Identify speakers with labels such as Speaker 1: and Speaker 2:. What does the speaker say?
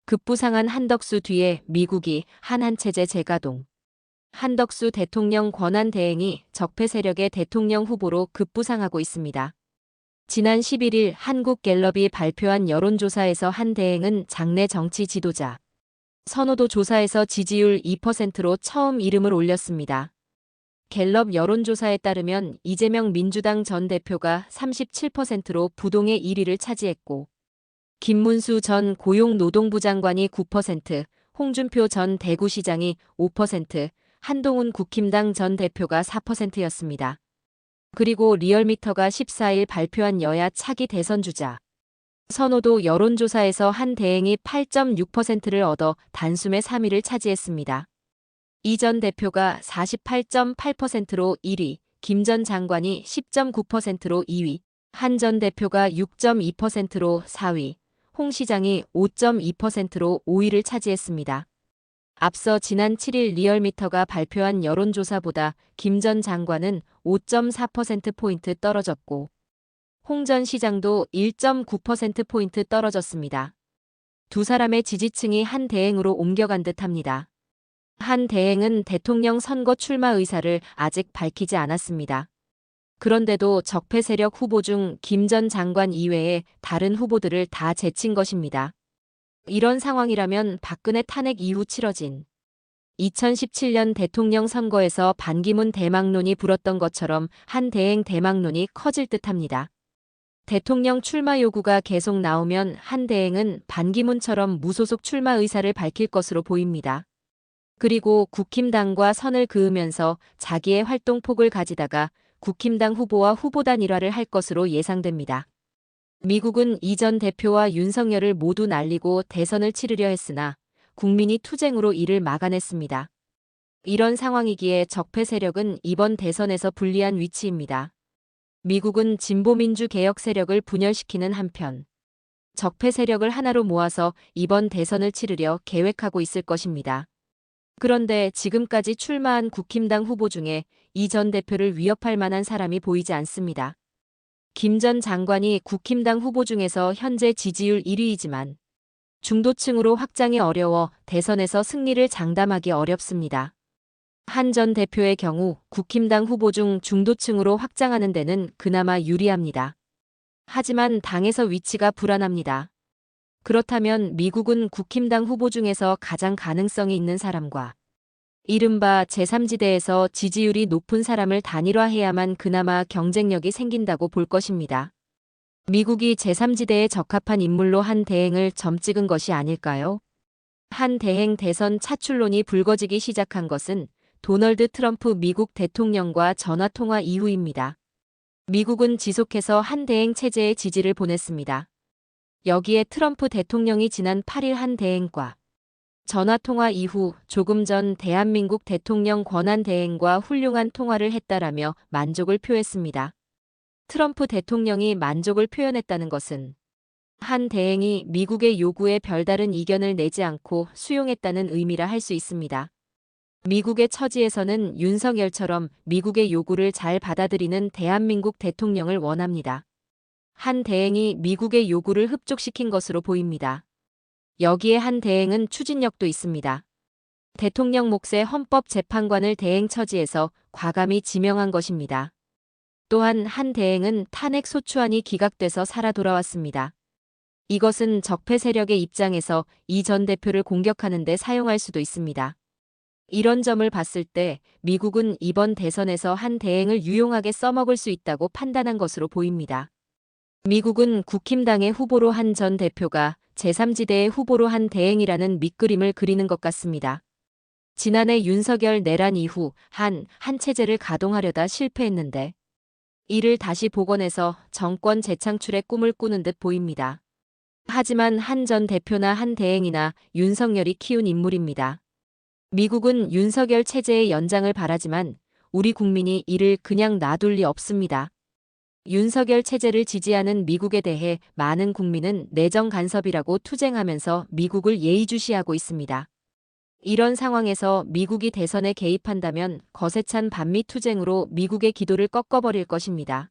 Speaker 1: 급부상한 한덕수 뒤에 미국이 한한체제 재가동. 한덕수 대통령 권한대행이 적폐 세력의 대통령 후보로 급부상하고 있습니다. 지난 11일 한국갤럽이 발표한 여론조사에서 한 대행은 장내 정치 지도자 선호도 조사에서 지지율 2%로 처음 이름을 올렸습니다. 갤럽 여론조사에 따르면 이재명 민주당 전 대표가 37%로 부동의 1위를 차지했고 김문수 전 고용노동부 장관이 9%, 홍준표 전 대구시장이 5%, 한동훈 국힘당 전 대표가 4%였습니다. 그리고 리얼미터가 14일 발표한 여야 차기 대선 주자 선호도 여론조사에서 한 대행이 8.6%를 얻어 단숨에 3위를 차지했습니다. 이 전 대표가 48.8%로 1위, 김 전 장관이 10.9%로 2위, 한 전 대표가 6.2%로 4위, 홍 시장이 5.2%로 5위를 차지했습니다. 앞서 지난 7일 리얼미터가 발표한 여론조사보다 김 전 장관은 5.4%포인트 떨어졌고 홍 전 시장도 1.9%포인트 떨어졌습니다. 두 사람의 지지층이 한 대행으로 옮겨간 듯합니다. 한 대행은 대통령 선거 출마 의사를 아직 밝히지 않았습니다. 그런데도 적폐 세력 후보 중 김 전 장관 이외에 다른 후보들을 다 제친 것입니다. 이런 상황이라면 박근혜 탄핵 이후 치러진 2017년 대통령 선거에서 반기문 대망론이 불었던 것처럼 한 대행 대망론이 커질 듯합니다. 대통령 출마 요구가 계속 나오면 한 대행은 반기문처럼 무소속 출마 의사를 밝힐 것으로 보입니다. 그리고 국힘당과 선을 그으면서 자기의 활동폭을 가지다가 국힘당 후보와 후보단 일화를 할 것으로 예상됩니다. 미국은 이 전 대표와 윤석열을 모두 날리고 대선을 치르려 했으나 국민이 투쟁으로 이를 막아냈습니다. 이런 상황이기에 적폐 세력은 이번 대선에서 불리한 위치입니다. 미국은 진보민주 개혁 세력을 분열시키는 한편 적폐 세력을 하나로 모아서 이번 대선을 치르려 계획하고 있을 것입니다. 그런데 지금까지 출마한 국힘당 후보 중에 이 전 대표를 위협할 만한 사람이 보이지 않습니다. 김 전 장관이 국힘당 후보 중에서 현재 지지율 1위이지만 중도층으로 확장이 어려워 대선에서 승리를 장담하기 어렵습니다. 한 전 대표의 경우 국힘당 후보 중 중도층으로 확장하는 데는 그나마 유리합니다. 하지만 당에서 위치가 불안합니다. 그렇다면 미국은 국힘당 후보 중에서 가장 가능성이 있는 사람과 이른바 제3지대에서 지지율이 높은 사람을 단일화해야만 그나마 경쟁력이 생긴다고 볼 것입니다. 미국이 제3지대에 적합한 인물로 한 대행을 점찍은 것이 아닐까요? 한 대행 대선 차출론이 불거지기 시작한 것은 도널드 트럼프 미국 대통령과 전화통화 이후입니다. 미국은 지속해서 한 대행 체제에 지지를 보냈습니다. 여기에 트럼프 대통령이 지난 8일 한 대행과 전화통화 이후 조금 전 대한민국 대통령 권한대행과 훌륭한 통화를 했다라며 만족을 표했습니다. 트럼프 대통령이 만족을 표현했다는 것은 한 대행이 미국의 요구에 별다른 이견을 내지 않고 수용했다는 의미라 할 수 있습니다. 미국의 처지에서는 윤석열처럼 미국의 요구를 잘 받아들이는 대한민국 대통령을 원합니다. 한 대행이 미국의 요구를 흡족시킨 것으로 보입니다. 여기에 한 대행은 추진력도 있습니다. 대통령 몫의 헌법재판관을 대행 처지에서 과감히 지명한 것입니다. 또한 한 대행은 탄핵 소추안이 기각돼서 살아 돌아왔습니다. 이것은 적폐 세력의 입장에서 이 전 대표를 공격하는 데 사용할 수도 있습니다. 이런 점을 봤을 때 미국은 이번 대선에서 한 대행을 유용하게 써먹을 수 있다고 판단한 것으로 보입니다. 미국은 국힘당의 후보로 한 전 대표가 제3지대의 후보로 한 대행이라는 밑그림을 그리는 것 같습니다. 지난해 윤석열 내란 이후 한 체제를 가동하려다 실패했는데 이를 다시 복원해서 정권 재창출의 꿈을 꾸는 듯 보입니다. 하지만 한 전 대표나 한 대행이나 윤석열이 키운 인물입니다. 미국은 윤석열 체제의 연장을 바라지만 우리 국민이 이를 그냥 놔둘 리 없습니다. 윤석열 체제를 지지하는 미국에 대해 많은 국민은 내정 간섭이라고 투쟁하면서 미국을 예의주시하고 있습니다. 이런 상황에서 미국이 대선에 개입한다면 거세찬 반미 투쟁으로 미국의 기도를 꺾어버릴 것입니다.